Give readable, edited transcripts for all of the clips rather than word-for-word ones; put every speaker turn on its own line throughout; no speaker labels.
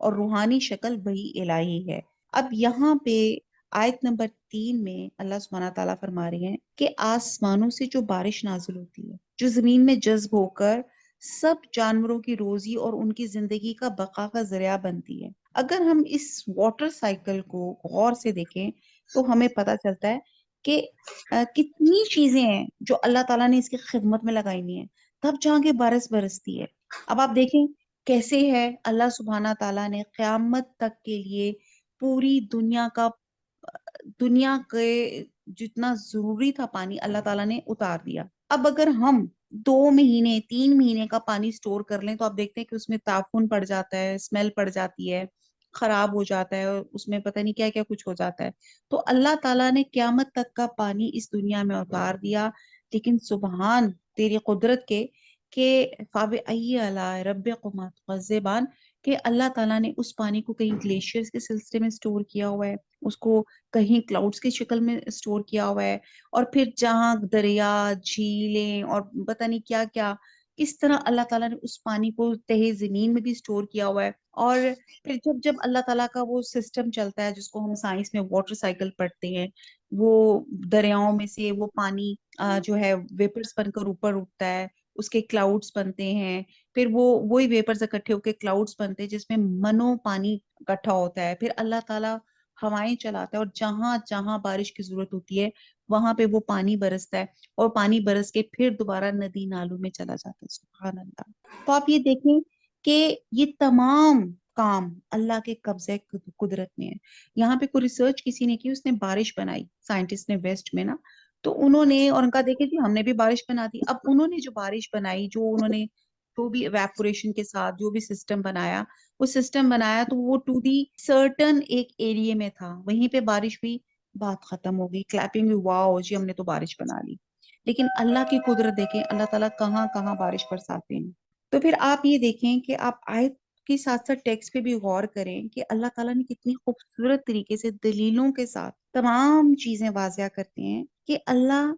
اور روحانی شکل وہی الہی ہے۔ اب یہاں پہ آیت نمبر 3 میں اللہ سبحانہ تعالیٰ فرما رہے ہیں کہ آسمانوں سے جو بارش نازل ہوتی ہے، جو زمین میں جذب ہو کر سب جانوروں کی روزی اور ان کی زندگی کا بقا کا ذریعہ بنتی ہے۔ اگر ہم اس واٹر سائیکل کو غور سے دیکھیں تو ہمیں پتہ چلتا ہے کہ کتنی چیزیں ہیں جو اللہ تعالیٰ نے اس کی خدمت میں لگائی ہوئی ہیں، تب جہاں کے بارش برستی ہے۔ اب آپ دیکھیں کیسے ہے، اللہ سبحانہ تعالیٰ نے قیامت تک کے لیے پوری دنیا کے جتنا ضروری تھا پانی اللہ تعالیٰ نے اتار دیا۔ اب اگر ہم 2 مہینے 3 مہینے کا پانی سٹور کر لیں تو آپ دیکھتے ہیں کہ اس میں تعفن پڑ جاتا ہے، اسمیل پڑ جاتی ہے، خراب ہو جاتا ہے، اور اس میں پتہ نہیں کیا کیا کچھ ہو جاتا ہے۔ تو اللہ تعالیٰ نے قیامت تک کا پانی اس دنیا میں اتار دیا، لیکن سبحان تیری قدرت کے کہ فَبِأَيِّ آلَاءِ رَبِّكُمَا تُكَذِّبَانِ، کہ اللہ تعالیٰ نے اس پانی کو کہیں گلیشیئرز کے سلسلے میں سٹور کیا ہوا ہے، اس کو کہیں کلاؤڈز کی شکل میں سٹور کیا ہوا ہے، اور پھر جہاں دریا، جھیلیں اور پتہ نہیں کیا کیا، کس طرح اللہ تعالیٰ نے اس پانی کو تہہ زمین میں بھی سٹور کیا ہوا ہے۔ اور پھر جب اللہ تعالیٰ کا وہ سسٹم چلتا ہے جس کو ہم سائنس میں واٹر سائیکل پڑھتے ہیں، وہ دریاؤں میں سے وہ پانی جو ہے ویپرز بن کر اوپر اٹھتا ہے، اس کے کلاؤڈز بنتے ہیں، پھر وہی ویپرز اکٹھے ہو کے کلاؤڈز بنتے ہیں جس میں منو پانی اکٹھا ہوتا ہے، پھر اللہ تعالیٰ ہوائیں چلاتا ہے اور جہاں جہاں بارش کی ضرورت ہوتی ہے وہاں پہ وہ پانی برستا ہے، اور پانی برس کے پھر دوبارہ ندی نالوں میں چلا جاتا ہے۔ سبحان اللہ۔ تو آپ یہ دیکھیں کہ یہ تمام کام اللہ کے قبضے قدرت میں ہے۔ یہاں پہ کوئی ریسرچ کسی نے کی، اس نے بارش بنائی، سائنٹسٹ نے ویسٹ میں نا، تو انہوں نے اور ان کا دیکھے جی ہم نے بھی بارش بنا دی۔ اب انہوں نے جو بارش بنائی، جو انہوں نے جو بھی ایویپوریشن کے ساتھ جو بھی سسٹم بنایا، وہ سسٹم بنایا تو وہ ٹو دی سرٹن ایک ایریے میں تھا، وہیں پہ بارش ہوئی، بات ختم ہو گئی، کلیپنگ ہوئی، واو جی ہم نے تو بارش بنا لی۔ لیکن اللہ کی قدرت دیکھیں، اللہ تعالیٰ کہاں کہاں بارش برساتے ہیں۔ تو پھر آپ یہ دیکھیں کہ آپ آیت کے ساتھ ساتھ ٹیکسٹ پہ بھی غور کریں کہ اللہ تعالیٰ نے کتنی خوبصورت طریقے سے دلیلوں کے ساتھ تمام چیزیں واضح کرتے ہیں کہ اللہ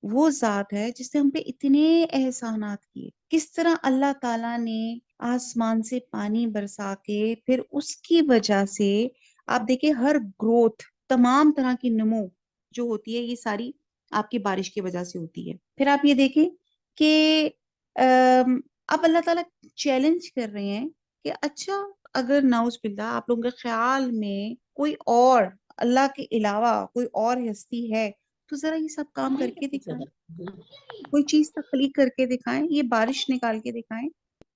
وہ ذات ہے جس نے ہم پہ اتنے احسانات کیے، کس طرح اللہ تعالیٰ نے آسمان سے پانی برسا کے پھر اس کی وجہ سے آپ دیکھیں ہر گروتھ، تمام طرح کی نمو جو ہوتی ہے یہ ساری آپ کی بارش کی وجہ سے ہوتی ہے۔ پھر آپ یہ دیکھیں کہ اب اللہ تعالیٰ چیلنج کر رہے ہیں کہ اچھا اگر نعوذ باللہ آپ لوگوں کے خیال میں کوئی اور اللہ کے علاوہ کوئی اور ہستی ہے تو ذرا یہ سب کام کر کے دکھائیں، کوئی چیز تخلیق کر کے دکھائیں، یہ بارش نکال کے دکھائیں۔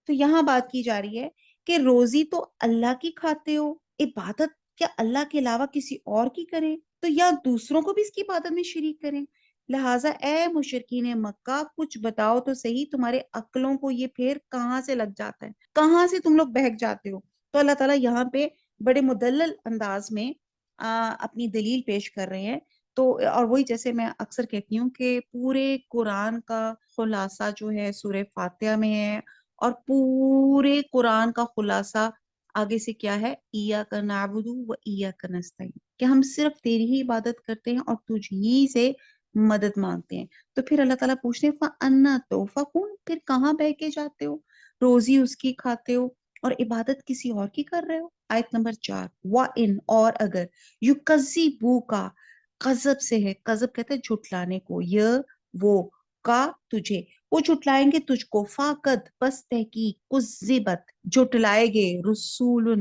تو یہاں بات کی جا رہی ہے کہ روزی تو اللہ کی کھاتے ہو، عبادت کیا اللہ کے علاوہ کسی اور کی کریں تو یا دوسروں کو بھی اس کی عبادت میں شریک کریں؟ لہٰذا اے مشرکین مکہ کچھ بتاؤ تو صحیح، تمہارے عقلوں کو یہ پھر کہاں سے لگ جاتا ہے، کہاں سے تم لوگ بہک جاتے ہو؟ تو اللہ تعالیٰ یہاں پہ بڑے مدلل انداز میں اپنی دلیل پیش کر رہے ہیں۔ تو اور وہی جیسے میں اکثر کہتی ہوں کہ پورے قرآن کا خلاصہ جو ہے سورہ فاتحہ میں ہے، اور پورے قرآن کا خلاصہ آگے سے کیا ہے، ایاک نعبد و ایاک نستعین، کہ ہم صرف تیری ہی عبادت کرتے ہیں اور تجھ ہی سے مدد مانگتے ہیں۔ تو پھر اللہ تعالیٰ پوچھتے ہیں فَأَنَّىٰ تُؤْفَكُونَ، پھر کہاں بہ کے جاتے ہو، روزی اس کی کھاتے ہو اور عبادت کسی اور کی کر رہے ہو۔ آیت نمبر 4 وَإِنْ، اور اگر یُکَذِّبُوکَ، قذب سے ہے، قذب کہتے ہیں جھٹلانے کو، یہ وہ کا تجھے، وہ جھٹلائیں گے تجھ کو، فاقد بس تحقیق، کذبت جھٹلائے گے، رسول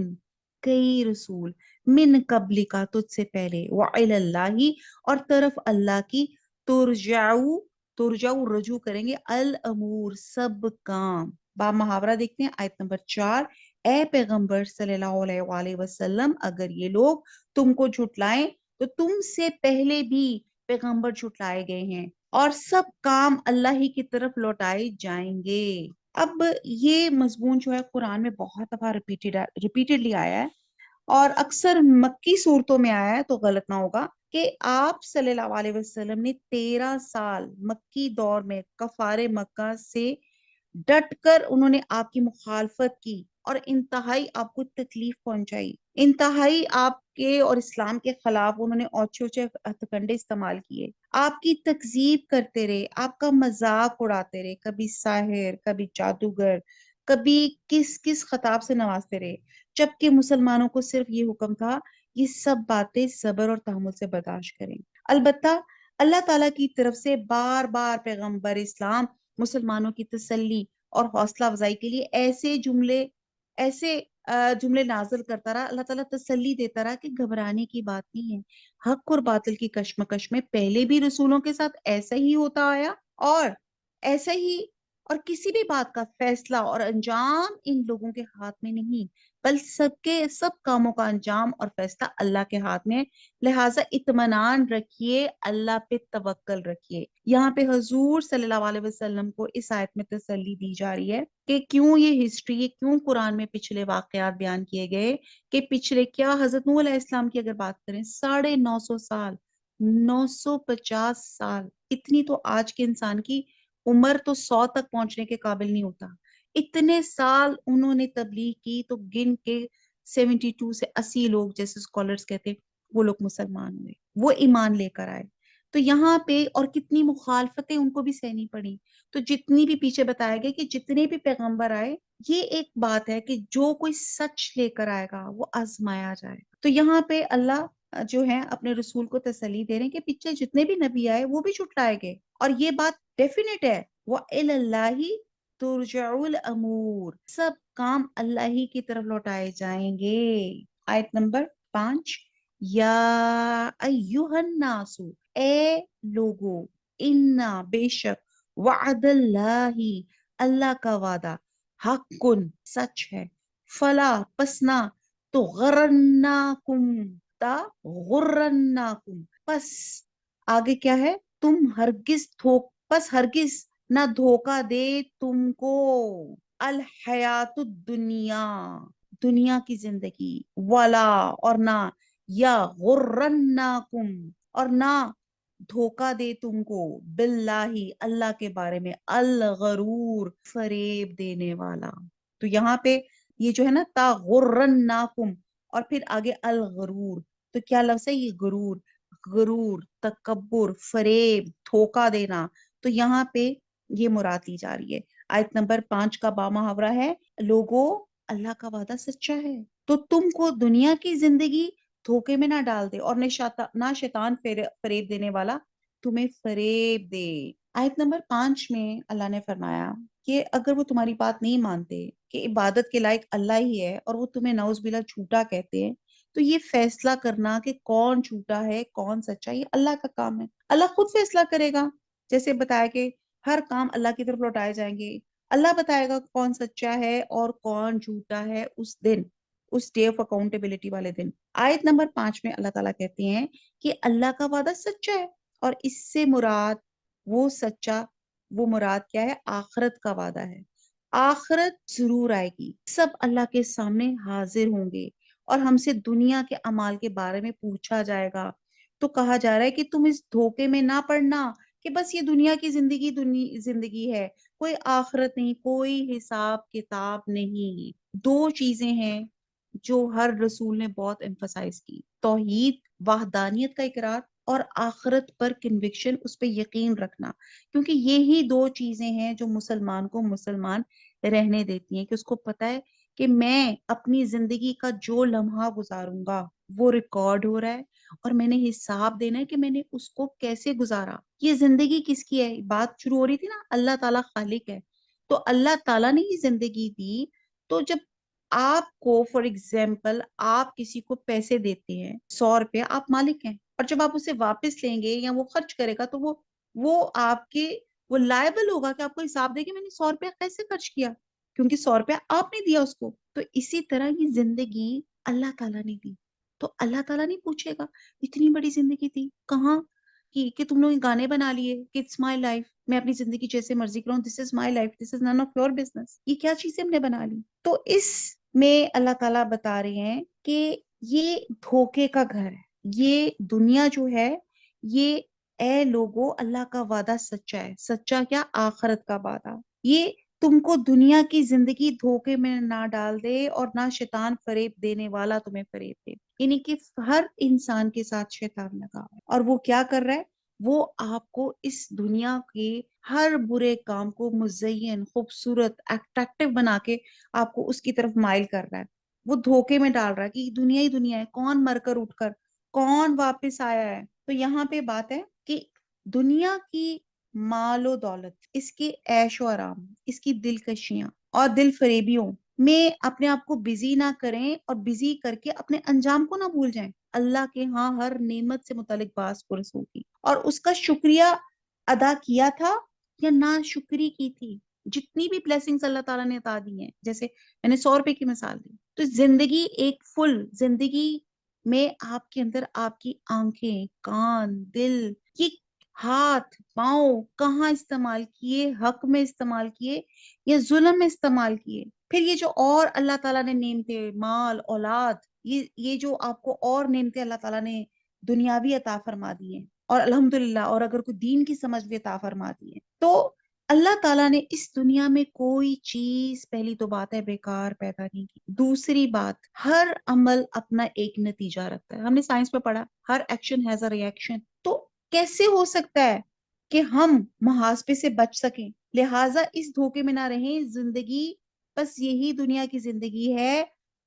کئی رسول، من قبل کا تجھ سے پہلے، وعلی اللہ اور طرف اللہ کی، ترجعو رجوع کریں گے، الامور سب کام۔ با محاورہ دیکھتے ہیں آیت نمبر 4 اے پیغمبر صلی اللہ علیہ وآلہ وسلم اگر یہ لوگ تم کو جھٹلائیں تو تم سے پہلے بھی پیغمبر جھٹلائے گئے ہیں، اور سب کام اللہ ہی کی طرف لوٹائے جائیں گے۔ اب یہ مضمون جو ہے قرآن میں بہت دفعہ ریپیٹڈلی آیا ہے، اور اکثر مکی صورتوں میں آیا ہے، تو غلط نہ ہوگا کہ آپ صلی اللہ علیہ وسلم نے 13 سال مکی دور میں کفار مکہ سے ڈٹ کر انہوں نے آپ کی مخالفت کی اور انتہائی آپ کو تکلیف پہنچائی، انتہائی آپ کے اور اسلام کے خلاف انہوں نے اوچھے اوچھے ہتھ کنڈے استعمال کیے، آپ کی تکذیب کرتے رہے، آپ کا مذاق اڑاتے رہے، کبھی ساحر، کبھی جادوگر، کبھی کس کس خطاب سے نوازتے رہے۔ جبکہ مسلمانوں کو صرف یہ حکم تھا یہ سب باتیں صبر اور تحمل سے برداشت کریں۔ البتہ اللہ تعالیٰ کی طرف سے بار بار پیغمبر اسلام مسلمانوں کی تسلی اور حوصلہ افزائی کے لیے ایسے جملے نازل کرتا رہا، اللہ تعالیٰ تسلی دیتا رہا کہ گھبرانے کی بات نہیں ہے، حق اور باطل کی کشمکش میں پہلے بھی رسولوں کے ساتھ ایسا ہی ہوتا آیا، اور ایسا ہی، اور کسی بھی بات کا فیصلہ اور انجام ان لوگوں کے ہاتھ میں نہیں، بل سب کاموں کا انجام اور فیصلہ اللہ کے ہاتھ میں ہے، لہٰذا اطمینان رکھیے، اللہ پہ توکل رکھیے۔ یہاں پہ حضور صلی اللہ علیہ وسلم کو اس آیت میں تسلی دی جا رہی ہے کہ کیوں یہ ہسٹری، کیوں قرآن میں پچھلے واقعات بیان کیے گئے، کہ پچھلے کیا حضرت نوح علیہ السلام کی اگر بات کریں 950 سال، 950 سال، اتنی تو آج کے انسان کی عمر تو 100 تک پہنچنے کے قابل نہیں ہوتا، اتنے سال انہوں نے تبلیغ کی، تو گن کے 72 سے 80 لوگ جیسے اسکالرز کہتے ہیں وہ لوگ مسلمان ہوئے، وہ ایمان لے کر آئے۔ تو یہاں پہ اور کتنی مخالفتیں ان کو بھی سہنی پڑی، تو جتنی بھی پیچھے بتایا گیا کہ جتنے بھی پیغمبر آئے، یہ ایک بات ہے کہ جو کوئی سچ لے کر آئے گا وہ آزمایا جائے گا۔ تو یہاں پہ اللہ جو ہے اپنے رسول کو تسلی دے رہے ہیں کہ پیچھے جتنے بھی نبی آئے وہ بھی جھٹلائے گئے، اور یہ بات ڈیفینیٹ ہے، وَإِلَى اللَّهِ تُرْجَعُ الْأَمُورِ، سب کام اللہ ہی کی طرف لوٹائے جائیں گے۔ آیت نمبر 5، یا ایہا الناس، اے لوگو، انا بے شک، وعد اللہ، اللہ کا وعدہ، حق سچ ہے، فلا پسنا، تو غرناکم، تا غرناکم، پس آگے کیا ہے، پس ہرگز نہ دھوکا دے تم کو الحیات الدنیا، دنیا کی زندگی، والا، اور نہ، یا غرناکم، اور نہ دھوکا دے تم کو، باللہ، اللہ کے بارے میں، الغرور، فریب دینے والا۔ تو یہاں پہ یہ جو ہے نا تاغرناکم، اور پھر آگے الغرور، تو کیا لفظ ہے یہ، غرور، تکبر، فریب، دھوکا دینا، تو یہاں پہ یہ مراد لی جا رہی ہے۔ آیت نمبر 5 کا با محاورہ ہے، لوگو اللہ کا وعدہ سچا ہے، تو تم کو دنیا کی زندگی دھوکے میں نہ ڈال دے، اور نہ شیطان فریب دینے والا تمہیں فریب دے۔ آیت نمبر 5 میں اللہ نے فرمایا کہ اگر وہ تمہاری بات نہیں مانتے کہ عبادت کے لائق اللہ ہی ہے، اور وہ تمہیں نعوذ باللہ جھوٹا کہتے ہیں، تو یہ فیصلہ کرنا کہ کون جھوٹا ہے کون سچا ہے، یہ اللہ کا کام ہے، اللہ خود فیصلہ کرے گا۔ جیسے بتایا کہ ہر کام اللہ کی طرف لوٹائے جائیں گے، اللہ بتائے گا کون سچا ہے اور کون جھوٹا ہے اس دن، اس ڈے آف اکاؤنٹیبلٹی والے دن۔ آیت نمبر 5 میں اللہ تعالیٰ کہتے ہیں کہ اللہ کا وعدہ سچا ہے، اور اس سے مراد وہ مراد کیا ہے، آخرت کا وعدہ ہے، آخرت ضرور آئے گی، سب اللہ کے سامنے حاضر ہوں گے، اور ہم سے دنیا کے اعمال کے بارے میں پوچھا جائے گا۔ تو کہا جا رہا ہے کہ تم اس دھوکے میں نہ پڑنا کہ بس یہ دنیا کی زندگی ہے، کوئی آخرت نہیں، کوئی حساب کتاب نہیں۔ دو چیزیں ہیں جو ہر رسول نے بہت ایمفسائز کی، توحید، وحدانیت کا اقرار، اور آخرت پر کنوکشن، اس پہ یقین رکھنا، کیونکہ یہی دو چیزیں ہیں جو مسلمان کو مسلمان رہنے دیتی ہیں، کہ اس کو پتا ہے کہ میں اپنی زندگی کا جو لمحہ گزاروں گا وہ ریکارڈ ہو رہا ہے، اور میں نے حساب دینا ہے کہ میں نے اس کو کیسے گزارا۔ یہ زندگی کس کی ہے، بات شروع ہو رہی تھی نا، اللہ تعالیٰ خالق ہے، تو اللہ تعالیٰ نے یہ زندگی دی، تو جب آپ کو فار ایگزامپل آپ کسی کو پیسے دیتے ہیں 100 روپے، آپ مالک ہیں، اور جب آپ اسے واپس لیں گے یا وہ خرچ کرے گا تو وہ آپ کے، وہ لائبل ہوگا کہ آپ کو حساب دے کہ میں نے 100 روپیہ کیسے خرچ کیا، کیونکہ 100 روپیہ آپ نے دیا اس کو۔ تو اسی طرح یہ زندگی اللہ تعالیٰ نے دی، تو اللہ تعالیٰ نہیں پوچھے گا اتنی بڑی زندگی تھی کہاں کی، کہ تم لوگ گانے بنا لیے کہ اٹس مائی لائف، میں اپنی زندگی جیسے مرضی کروں، دس از my life, this is none of your business, یہ کیا چیزیں ہم نے بنا لی۔ تو اس میں اللہ تعالیٰ بتا رہے ہیں کہ یہ دھوکے کا گھر ہے، یہ دنیا جو ہے، یہ، اے لوگو اللہ کا وعدہ سچا ہے، سچا کیا، آخرت کا وعدہ، یہ تم کو دنیا کی زندگی دھوکے میں نہ ڈال دے، اور نہ شیطان فریب دینے والا تمہیں فریب دے، یعنی کہ ہر انسان کے ساتھ شیطان لگا ہے، اور وہ کیا کر رہا ہے، وہ آپ کو اس دنیا کے ہر برے کام کو مزین، خوبصورت، اٹریکٹیو بنا کے آپ کو اس کی طرف مائل کر رہا ہے۔ وہ دھوکے میں ڈال رہا ہے کہ دنیا ہی دنیا ہے، کون مر کر اٹھ کر کون واپس آیا ہے. تو یہاں پہ بات ہے کہ دنیا کی مال و دولت، اس کے عیش و آرام، اس کی دلکشیاں اور دل فریبیوں میں اپنے آپ کو بزی نہ کریں، اور بزی کر کے اپنے انجام کو نہ بھول جائیں. اللہ کے ہاں ہر نعمت سے متعلق باز پرس ہوگی، اور اس کا شکریہ ادا کیا تھا یا نا شکری کی تھی. جتنی بھی بلیسنگز اللہ تعالیٰ نے عطا دی ہیں، جیسے میں نے 100 روپے کی مثال دی، تو زندگی ایک فل زندگی میں آپ کے اندر آپ کی آنکھیں، کان، دل، یہ ہاتھ پاؤں کہاں استعمال کیے، حق میں استعمال کیے یا ظلم میں استعمال کیے. پھر یہ جو اور اللہ تعالیٰ نے نعمتیں، مال، اولاد، یہ جو آپ کو اور نعمتیں اللہ تعالیٰ نے دنیاوی عطا فرما دی ہیں، اور الحمدللہ، اور اگر کوئی دین کی سمجھ بھی عطا فرما دی ہے، تو اللہ تعالیٰ نے اس دنیا میں کوئی چیز، پہلی تو بات ہے، بیکار پیدا نہیں کی. دوسری بات، ہر عمل اپنا ایک نتیجہ رکھتا ہے. ہم نے سائنس میں پڑھا، ہر action has a reaction. تو کیسے ہو سکتا ہے کہ ہم محاسبے سے بچ سکیں؟ لہٰذا اس دھوکے میں نہ رہیں. زندگی بس یہی دنیا کی زندگی ہے،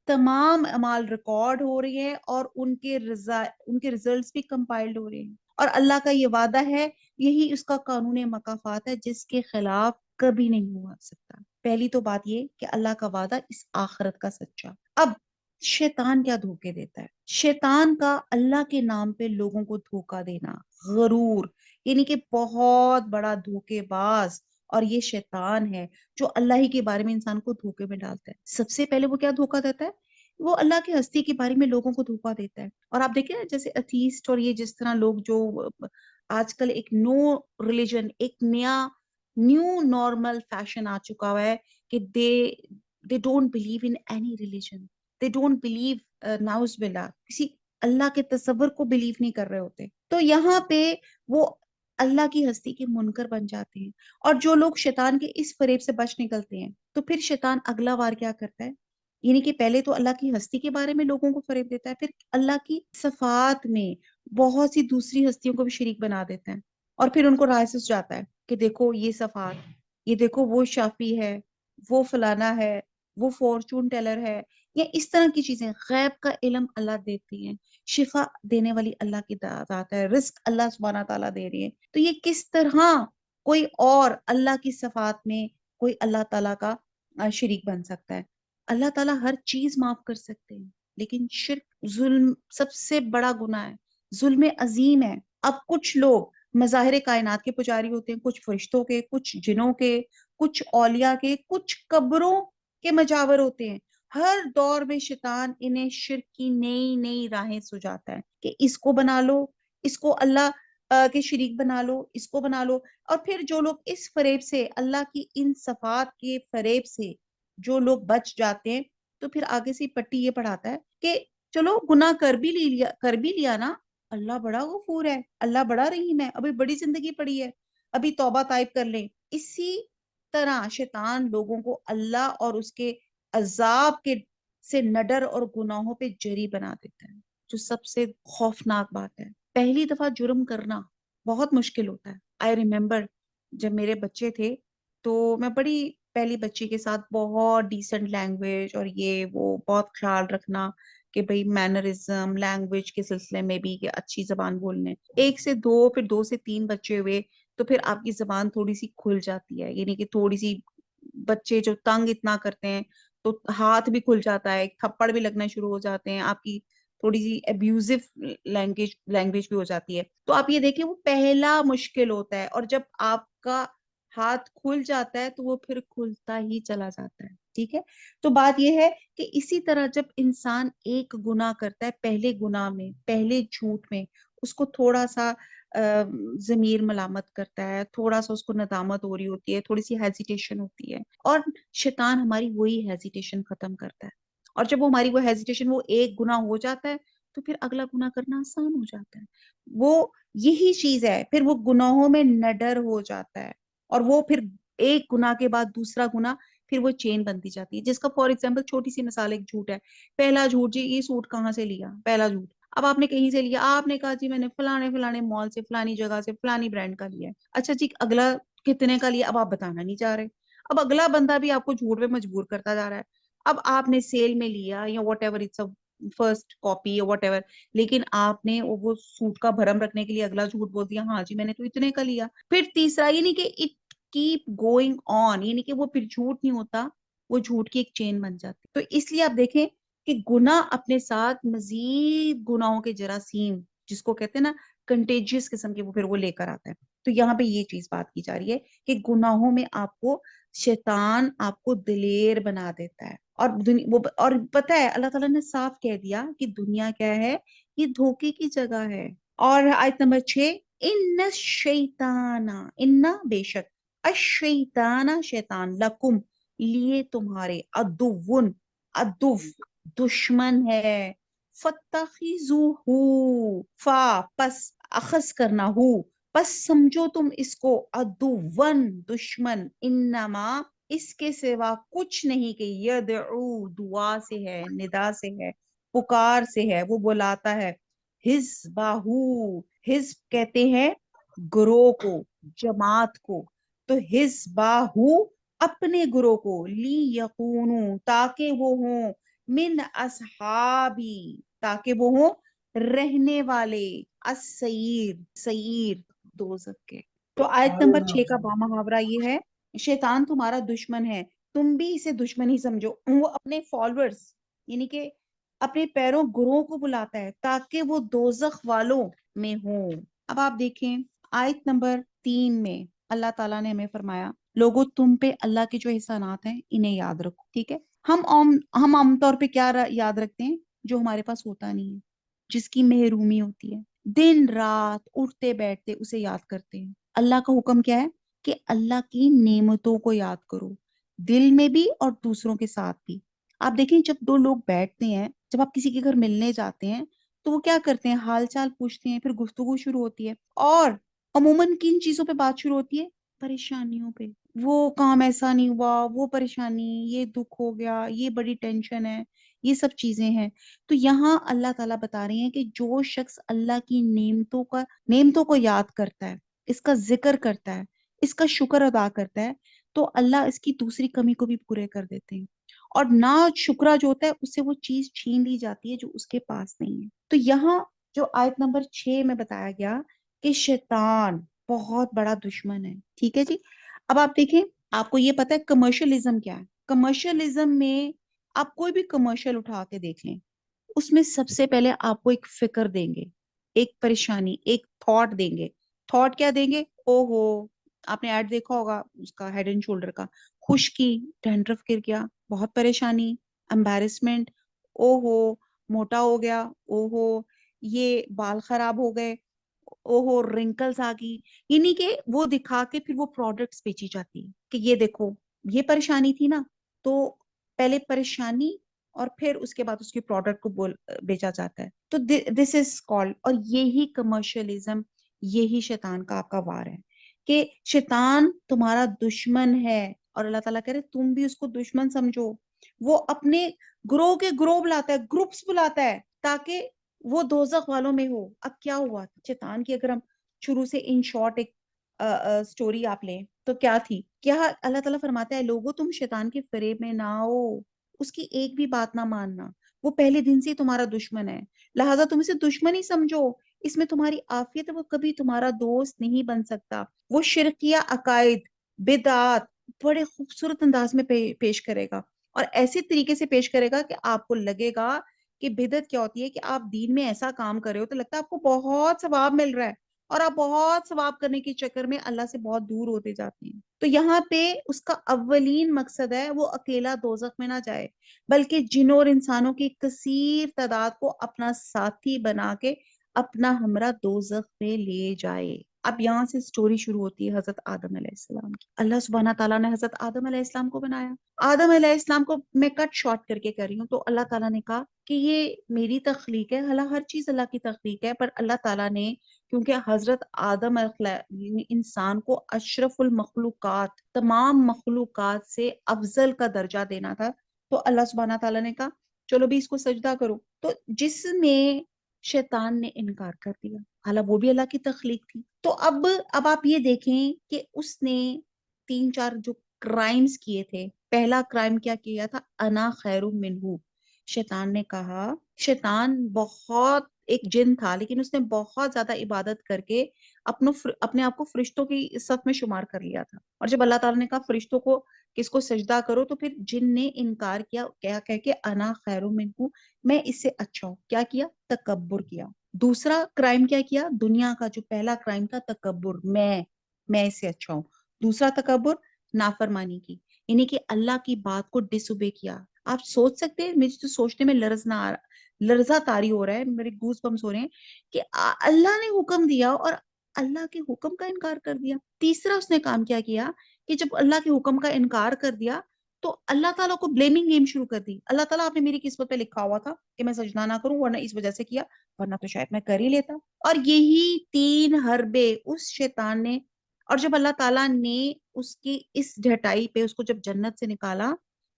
تمام اعمال ریکارڈ ہو رہی ہے، اور ان کے ریزلٹس بھی کمپائلڈ ہو رہے ہیں. اور اللہ کا یہ وعدہ ہے، یہی اس کا قانون مکافات ہے، جس کے خلاف کبھی نہیں ہوا سکتا. پہلی تو بات یہ کہ اللہ کا وعدہ اس آخرت کا سچا. اب شیطان کیا دھوکے دیتا ہے؟ شیطان کا اللہ کے نام پہ لوگوں کو دھوکا دینا، غرور، یعنی کہ بہت بڑا دھوکے باز، اور یہ شیطان ہے جو اللہ ہی کے بارے میں انسان کو دھوکے میں ڈالتا ہے. سب سے پہلے وہ کیا دھوکا دیتا ہے؟ وہ اللہ کی ہستی کے بارے میں لوگوں کو دھوکا دیتا ہے. اور آپ دیکھیں نا، جیسے اتھیسٹ اور یہ جس طرح لوگ جو آج کل ایک نو ریلیجن، ایک نیو نارمل فیشن آ چکا ہوا ہے کہ they don't believe in any religion, they don't believe, ناؤز باللہ، کسی اللہ کے تصور کو بلیو نہیں کر رہے ہوتے. تو یہاں پہ وہ اللہ کی ہستی کے منکر بن جاتے ہیں. اور جو لوگ شیطان کے اس فریب سے بچ نکلتے ہیں، تو پھر شیطان اگلا وار کیا کرتا ہے؟ یعنی کہ پہلے تو اللہ کی ہستی کے بارے میں لوگوں کو فریب دیتا ہے، پھر اللہ کی صفات میں بہت سی دوسری ہستیوں کو بھی شریک بنا دیتا ہے، اور پھر ان کو راہ سے جاتا ہے کہ دیکھو یہ صفات، یہ دیکھو وہ شافی ہے، وہ فلانا ہے، وہ فورچون ٹیلر ہے، یا اس طرح کی چیزیں. غیب کا علم اللہ دیتی ہیں، شفا دینے والی اللہ کی ذات ہے، رزق اللہ سبحانہ تعالیٰ دے رہی ہے. تو یہ کس طرح کوئی اور اللہ کی صفات میں کوئی اللہ تعالیٰ کا شریک بن سکتا ہے؟ اللہ تعالیٰ ہر چیز معاف کر سکتے ہیں، لیکن شرک، ظلم سب سے بڑا گناہ ہے، ظلم عظیم ہے. اب کچھ لوگ مظاہر کائنات کے پجاری ہوتے ہیں، کچھ فرشتوں کے، کچھ جنوں کے، کچھ اولیاء کے، کچھ قبروں کے مجاور ہوتے ہیں. ہر دور میں شیطان انہیں شرک کی نئی نئی راہیں سجاتا ہے کہ اس کو بنا لو، اس کو اللہ کے شریک بنا لو، اس کو بنا لو. اور پھر جو لوگ اس فریب سے، اللہ کی ان صفات کے فریب سے جو لوگ بچ جاتے ہیں، تو پھر آگے سے پٹی یہ پڑھاتا ہے کہ چلو گناہ کر بھی لیا نا، اللہ بڑا غفور ہے، اللہ بڑا رحیم ہے، ابھی بڑی زندگی پڑی ہے، ابھی توبہ طائب کر لیں. اسی طرح شیطان لوگوں کو اللہ اور اس کے عذاب کے سے نڈر اور گناہوں پہ جری بنا دیتا ہے، جو سب سے خوفناک بات ہے. پہلی دفعہ جرم کرنا بہت مشکل ہوتا ہے. آئی ریمبر جب میرے بچے تھے، تو میں بڑی پہلی بچی کے ساتھ بہت ڈیسنٹ لینگویج اور یہ وہ بہت خیال رکھنا کہ بھئی مینرزم، لینگویج کے سلسلے میں بھی کہ اچھی زبان بولنے. 1 سے 2، پھر 2 سے 3 بچے ہوئے، تو پھر آپ کی زبان تھوڑی سی کھل جاتی ہے، یعنی کہ تھوڑی سی، بچے جو تنگ اتنا کرتے ہیں تو ہاتھ بھی کھل جاتا ہے، تھپڑ بھی لگنا شروع ہو جاتے ہیں، آپ کی تھوڑی سی ابیوزو لینگویج بھی ہو جاتی ہے. تو آپ یہ دیکھیں، وہ پہلا مشکل ہوتا ہے، اور جب آپ کا ہاتھ کھل جاتا ہے تو وہ پھر کھلتا ہی چلا جاتا ہے. ٹھیک ہے؟ تو بات یہ ہے کہ اسی طرح جب انسان ایک گناہ کرتا ہے، پہلے گناہ میں، پہلے جھوٹ میں اس کو تھوڑا سا ضمیر ملامت کرتا ہے، تھوڑا سا اس کو ندامت ہو رہی ہوتی ہے، تھوڑی سی ہیزیٹیشن ہوتی ہے، اور شیطان ہماری وہی ہیزیٹیشن ختم کرتا ہے. اور جب وہ ہماری وہ ہیزیٹیشن، وہ ایک گناہ ہو جاتا ہے، تو پھر اگلا گناہ کرنا آسان ہو جاتا ہے. وہ یہی چیز ہے، پھر وہ گناہوں میں نڈر ہو جاتا ہے، اور وہ پھر ایک گناہ کے بعد دوسرا گناہ، پھر وہ چین بنتی جاتی ہے. جس کا فار ایگزامپل چھوٹی سی مثال ایک جھوٹ ہے. پہلا جھوٹ، جی یہ سوٹ کہاں سے لیا؟ پہلا جھوٹ. اب آپ نے کہیں سے لیا، آپ نے کہا جی میں نے فلانے مال سے، فلانی جگہ سے، فلانی برانڈ کا لیا ہے. اچھا جی، اگلا کتنے کا لیا؟ اب آپ بتانا نہیں چاہ رہے. اب اگلا بندہ بھی آپ کو جھوٹ پہ مجبور کرتا جا رہا ہے. اب آپ نے سیل میں لیا یا whatever it's first copy یا واٹ ایور، لیکن آپ نے وہ سوٹ کا بھرم رکھنے کے لیے اگلا جھوٹ بول دیا، ہاں جی میں نے تو اتنے کا لیا. پھر تیسرا، یعنی کہ اٹ کیپ گوئنگ آن، یعنی کہ وہ پھر جھوٹ نہیں ہوتا، وہ جھوٹ کی ایک چین بن جاتی. تو اس لیے آپ دیکھیں کہ گناہ اپنے ساتھ مزید گناہوں کے جراثیم، جس کو کہتے ہیں نا کنٹیجیس قسم کے، وہ پھر وہ لے کر آتا ہے. تو یہاں پہ یہ چیز بات کی جا رہی ہے کہ گناہوں میں آپ کو شیطان آپ کو دلیر بنا دیتا ہے. اور پتہ ہے اللہ تعالیٰ نے صاف کہہ دیا کہ دنیا کیا ہے، یہ دھوکے کی جگہ ہے. اور آیت نمبر 6، ان الشیطان، ان بے شک، الشیطان شیطان، لکم لیے تمہارے، عدوٌ عدو دشمن ہے، فاتخذوہ فا پس اخذ کرنا ہو، پس سمجھو تم اس کو عدوً دشمن، انما اس کے سوا کچھ نہیں کہ یدعو دعا سے ہے، ندا سے ہے، پکار سے ہے، وہ بلاتا ہے، حزبہو، حزب کہتے ہیں گروہ کو، جماعت کو، تو حزبہو اپنے گروہ کو، لی یکونو تاکہ وہ ہوں، من اصحابی تاکہ وہ ہوں رہنے والے، السعیر سعیر دوزخ کے. تو آیت نمبر 6 کا بامحاورہ یہ ہے، شیطان تمہارا دشمن ہے، تم بھی اسے دشمن ہی سمجھو. وہ اپنے فالوورز یعنی کہ اپنے پیروں گروہ کو بلاتا ہے تاکہ وہ دوزخ والوں میں ہوں. اب آپ دیکھیں آیت نمبر 3 میں اللہ تعالیٰ نے ہمیں فرمایا، لوگوں تم پہ اللہ کے جو احسانات ہیں انہیں یاد رکھو. ٹھیک ہے، ہم عام طور پہ کیا یاد رکھتے ہیں؟ جو ہمارے پاس ہوتا نہیں ہے، جس کی محرومی ہوتی ہے. دن رات اٹھتے بیٹھتے اسے یاد کرتے ہیں. اللہ کا حکم کیا ہے کہ اللہ کی نعمتوں کو یاد کرو، دل میں بھی اور دوسروں کے ساتھ بھی. آپ دیکھیں جب دو لوگ بیٹھتے ہیں، جب آپ کسی کے گھر ملنے جاتے ہیں تو وہ کیا کرتے ہیں؟ حال چال پوچھتے ہیں، پھر گفتگو شروع ہوتی ہے، اور عموماً کن چیزوں پہ بات شروع ہوتی ہے؟ پریشانیوں پہ. وہ کام ایسا نہیں ہوا، وہ پریشانی، یہ دکھ ہو گیا، یہ بڑی ٹینشن ہے، یہ سب چیزیں ہیں. تو یہاں اللہ تعالیٰ بتا رہے ہیں کہ جو شخص اللہ کی نعمتوں کو یاد کرتا ہے، اس کا ذکر کرتا ہے، اس کا شکر ادا کرتا ہے، تو اللہ اس کی دوسری کمی کو بھی پورے کر دیتے ہیں. اور نہ شکرہ جو ہوتا ہے اس سے وہ چیز چھین لی جاتی ہے جو اس کے پاس نہیں ہے. تو یہاں جو آیت نمبر 6 میں بتایا گیا کہ شیطان بہت بڑا دشمن ہے. ٹھیک ہے جی. اب آپ دیکھیں، آپ کو یہ پتا ہے کمرشلزم کیا ہے؟ کمرشلزم میں آپ کوئی بھی کمرشل اٹھا کے دیکھ لیں، اس میں سب سے پہلے آپ کو ایک فکر دیں گے، ایک پریشانی، ایک تھاٹ دیں گے. تھاٹ کیا دیں گے؟ او ہو، آپ نے ایڈ دیکھا ہوگا اس کا، ہیڈ اینڈ شولڈر کا، خشکی، ڈینڈرف گر گیا، بہت پریشانی، امبیرسمنٹ، او ہو موٹا ہو گیا، او ہو یہ بال خراب ہو گئے، او ہو رنکلز آ گئی. یعنی کہ وہ دکھا کے پھر وہ پروڈکٹس بیچی جاتی ہے کہ یہ دیکھو یہ پریشانی تھی نا، تو پہلے پریشانی اور پھر اس کے بعد اس کی پروڈکٹ کو بیچا جاتا ہے. تو دس از کالڈ، اور یہی کمرشلزم، یہی شیطان کا آپ کا وار ہے کہ شیطان تمہارا دشمن ہے. اور اللہ تعالیٰ کہہ رہے تم بھی اس کو دشمن سمجھو. وہ اپنے گروہ کے گروہ بلاتا ہے، گروپس بلاتا ہے تاکہ وہ دوزخ والوں میں ہو. اب کیا ہوا شیطان کی، اگر ہم شروع سے ان شارٹ ایک سٹوری آپ لیں تو کیا تھی؟ کیا اللہ تعالیٰ فرماتا ہے لوگوں تم شیطان کے فریب میں نہ ہو، اس کی ایک بھی بات نہ ماننا، وہ پہلے دن سے تمہارا دشمن ہے، لہٰذا تم اسے دشمن ہی سمجھو. اس میں تمہاری عافیت ہے، وہ کبھی تمہارا دوست نہیں بن سکتا. وہ شرکیہ عقائد، بدعات بڑے خوبصورت انداز میں پیش کرے گا، اور ایسے طریقے سے پیش کرے گا کہ آپ کو لگے گا کہ بدعت کیا ہوتی ہے کہ آپ دین میں ایسا کام کر رہے ہو تو لگتا ہے آپ کو بہت ثواب مل رہا ہے، اور آپ بہت ثواب کرنے کے چکر میں اللہ سے بہت دور ہوتے جاتے ہیں. تو یہاں پہ اس کا اولین مقصد ہے وہ اکیلا دوزخ میں نہ جائے، بلکہ جنوں اور انسانوں کی کثیر تعداد کو اپنا ساتھی بنا کے اپنا ہمراہ دوزخ میں لے جائے. اب یہاں سے سٹوری شروع ہوتی ہے حضرت آدم علیہ السلام کی. اللہ سبحانہ تعالیٰ نے حضرت آدم علیہ السلام کو بنایا. آدم علیہ السلام کو میں کٹ شارٹ کر کے کہہ رہی ہوں. تو اللہ تعالیٰ نے کہا کہ یہ میری تخلیق ہے، ہر چیز اللہ کی تخلیق ہے، پر اللہ تعالیٰ نے کیونکہ حضرت آدم انسان کو اشرف المخلوقات، تمام مخلوقات سے افضل کا درجہ دینا تھا، تو اللہ سبحانہ تعالیٰ نے کہا چلو بھی اس کو سجدہ کرو. تو جس میں شیطان نے انکار کر دیا، حالانکہ وہ بھی اللہ کی تخلیق تھی. تو اب آپ یہ دیکھیں کہ اس نے 3 4 جو کرائمز کیے تھے، پہلا کرائم کیا کیا تھا؟ انا خیر منہ. شیطان نے کہا، شیطان بہت ایک جن تھا لیکن اس نے بہت زیادہ عبادت کر کے اپنے آپ کو فرشتوں کی صف میں شمار کر لیا تھا. اور جب اللہ تعالیٰ نے کہا فرشتوں کو کس کو سجدہ کرو، تو پھر جن نے انکار کیا، کیا کہہ کے انا خیر منہ، میں اس سے اچھا ہوں. کیا کیا؟ تکبر کیا. دوسرا کرائم کیا کیا؟ دنیا کا جو پہلا کرائم تھا تکبر، میں اس سے اچھا ہوں. دوسرا تکبر، نافرمانی کی، یعنی کہ اللہ کی بات کو ڈس اوبے کیا. آپ سوچ سکتے ہیں، مجھے تو سوچنے میں لرزہ طاری ہو رہا ہے، میرے گوز بمس ہو رہے ہیں کہ اللہ نے حکم دیا اور اللہ کے حکم کا انکار کر دیا. تیسرا اس نے کام کیا کیا کہ جب اللہ کے حکم کا انکار کر دیا تو اللہ تعالیٰ کو بلیمنگ گیم شروع کر دی. اللہ تعالیٰ، آپ نے میری قسمت پہ لکھا ہوا تھا کہ میں سجدہ نہ کروں، ورنہ اس وجہ سے کیا، ورنہ تو شاید میں کر ہی لیتا. اور یہی 3 حربے اس شیطان نے، اور جب اللہ تعالیٰ نے اس کی اس ڈھٹائی پہ اس کو جب جنت سے نکالا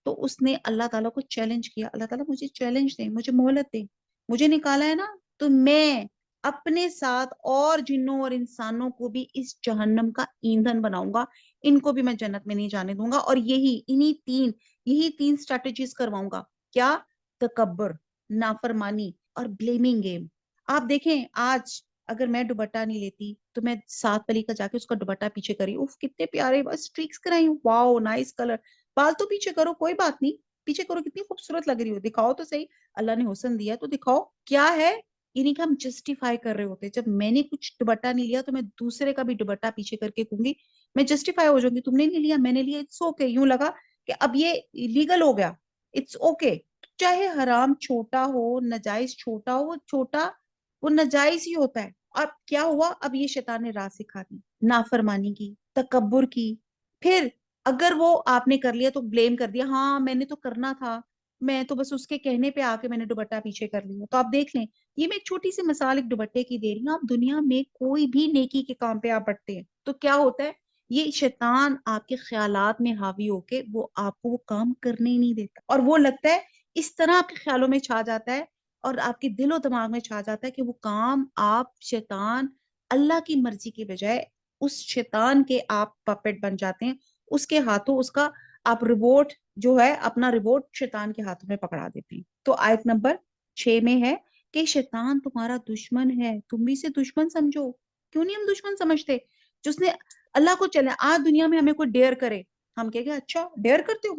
تو اس نے اللہ تعالیٰ کو چیلنج کیا، اللہ تعالیٰ مجھے چیلنج دیں، مجھے مہلت دیں، مجھے نکالا ہے نا تو میں اپنے ساتھ اور جنوں اور انسانوں کو بھی اس جہنم کا ایندھن بناؤں گا، ان کو بھی میں جنت میں نہیں جانے دوں گا. اور یہی تین سٹریٹجیز کرواؤں گا. کیا؟ تکبر، نافرمانی اور بلیمنگ گیم. آپ دیکھیں آج اگر میں دوپٹہ نہیں لیتی تو میں 7 پلی کا جا کے اس کا دوپٹہ پیچھے کری، اوف کتنے پیارے اسٹریکس کرائی ہوں، واو نائس کلر. بال تو پیچھے کرو، کوئی بات نہیں، پیچھے کرو، کتنی خوبصورت لگ رہی ہو، دکھاؤ تو صحیح، اللہ نے حسن دیا تو دکھاؤ. کیا ہے؟ انہیں کا ہم جسٹیفائی کر رہے ہوتے. جب میں نے کچھ دوپٹہ نہیں لیا تو میں دوسرے کا بھی دوپٹہ پیچھے کر کے کہوں گی، میں جسٹیفائی ہو جاؤں گی، تم نے نہیں لیا میں نے لیا، اٹس اوکے. یوں لگا کہ اب یہ لیگل ہو گیا، اٹس اوکے. چاہے حرام چھوٹا ہو، ناجائز چھوٹا ہو، چھوٹا وہ ناجائز ہی ہوتا ہے. اب کیا ہوا؟ اب یہ شیطان نے راہ سکھا دی، نافرمانی کی، تکبر کی. پھر اگر وہ آپ نے کر لیا تو بلیم کر دیا، ہاں میں نے تو کرنا تھا، میں تو بس اس کے کہنے پہ آ کے میں نے دوپٹہ پیچھے کر لیا. تو آپ دیکھ لیں، یہ میں ایک چھوٹی سی مثال ایک دوپٹے کی دے رہی ہوں. آپ دنیا میں کوئی بھی نیکی کے کام پہ آپ بڑھتے ہیں تو کیا ہوتا ہے؟ یہ شیطان آپ کے خیالات میں حاوی ہو کے وہ آپ کو وہ کام کرنے ہی نہیں دیتا، اور وہ لگتا ہے اس طرح آپ کے خیالوں میں چھا جاتا ہے اور آپ کے دل و دماغ میں چھا جاتا ہے کہ وہ کام آپ شیطان اللہ کی مرضی کے بجائے اس شیطان کے آپ پپٹ بن جاتے ہیں، اس کے ہاتھوں اس کا آپ ریبوٹ جو ہے اپنا ریبوٹ شیطان کے ہاتھوں میں پکڑا دیتے ہیں. تو آیت نمبر 6 میں ہے کہ شیطان تمہارا دشمن ہے، تم بھی اسے دشمن سمجھو. کیوں نہیں ہم دشمن سمجھتے؟ جس نے اللہ کو چلے آج دنیا میں ہمیں کوئی ڈیئر کرے، ہم کہیں گے اچھا ڈیئر کرتے ہو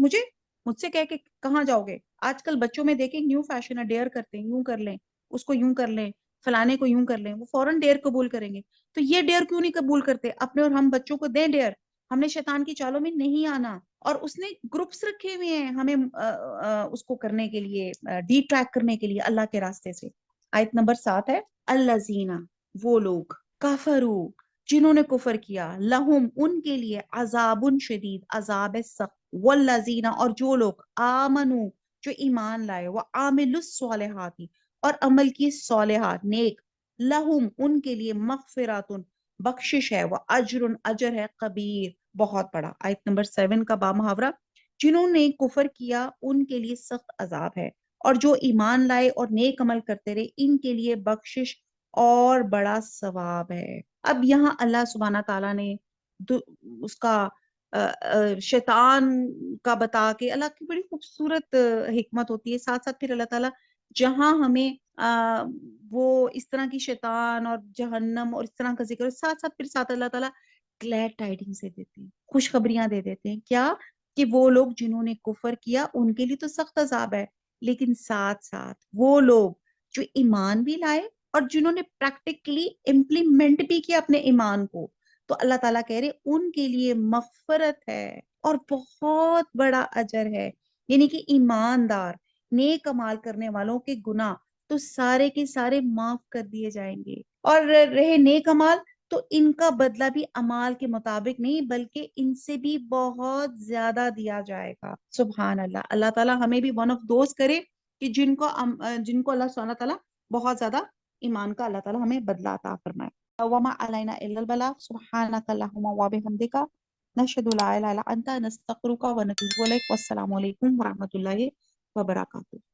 مجھ سے کہہ کے کہاں جاؤ گے؟ آج کل بچوں میں دیکھیں نیو فیشن ہے، ڈیئر کرتے ہیں، یوں کر لیں، اس کو یوں کر لیں، فلانے کو یوں کر لیں، وہ فوراً ڈیئر قبول کریں گے. تو یہ ڈیئر کیوں نہیں قبول کرتے اپنے، اور ہم بچوں کو دیں ڈیئر؟ ہم نے شیطان کی چالوں میں نہیں آنا، اور اس نے گروپس رکھے ہوئے ہیں ہمیں اس کو کرنے کے لیے، ڈی ٹریک کرنے کے لیے اللہ کے راستے سے. آیت نمبر 7 ہے، الذین، وہ لوگ، کفرو، جنہوں نے کفر کیا، لہم، ان کے لیے، عذاب شدید، عذاب سخت، والذین، اور جو لوگ، آمنو، جو ایمان لائے، وعاملوا الصالحات، اور عمل کی صالحات نیک، لہم، ان کے لیے، مغفرات، بخشش ہے، واجر، اجر ہے، کبیر، بہت بڑا. آیت نمبر 7 کا با محاورہ، جنہوں نے کفر کیا ان کے لیے سخت عذاب ہے، اور جو ایمان لائے اور نیک عمل کرتے رہے ان کے لیے بخشش اور بڑا ثواب ہے. اب یہاں اللہ سبحانہ تعالیٰ نے اس کا شیطان کا بتا کے، اللہ کی بڑی خوبصورت حکمت ہوتی ہے. ساتھ ساتھ پھر اللہ تعالیٰ جہاں ہمیں وہ اس طرح کی شیطان اور جہنم اور اس طرح کا ذکر، ساتھ ساتھ پھر ساتھ اللہ تعالیٰ گلیڈ ٹائڈنگ سے دیتے ہیں، خوشخبریاں دے دیتے ہیں. کیا؟ کہ وہ لوگ جنہوں نے کفر کیا ان کے لیے تو سخت عذاب ہے، لیکن ساتھ ساتھ وہ لوگ جو ایمان بھی لائے اور جنہوں نے پریکٹیکلی امپلیمنٹ بھی کیا اپنے ایمان کو، تو اللہ تعالیٰ کہہ رہے ان کے لیے مغفرت ہے اور بہت بڑا اجر ہے. یعنی کہ ایماندار نیک عمال کرنے والوں کے گناہ تو سارے کے سارے معاف کر دیے جائیں گے، اور رہے نیک عمال تو ان کا بدلہ بھی اعمال کے مطابق نہیں بلکہ ان سے بھی بہت زیادہ دیا جائے گا. سبحان اللہ. اللہ تعالیٰ ہمیں بھی ون آف دوز کرے کہ جن کو اللہ سبحانہ تعالیٰ بہت زیادہ ایمان کا اللہ تعالیٰ ہمیں بدلہ عطا فرمائے. وما علینا الا البلاغ. سبحانک اللہم وبحمدک، نشہد لا الہ الا انت، نستغفرک ونتوب الیک. والسلام علیکم ورحمۃ اللہ وبرکاتہ.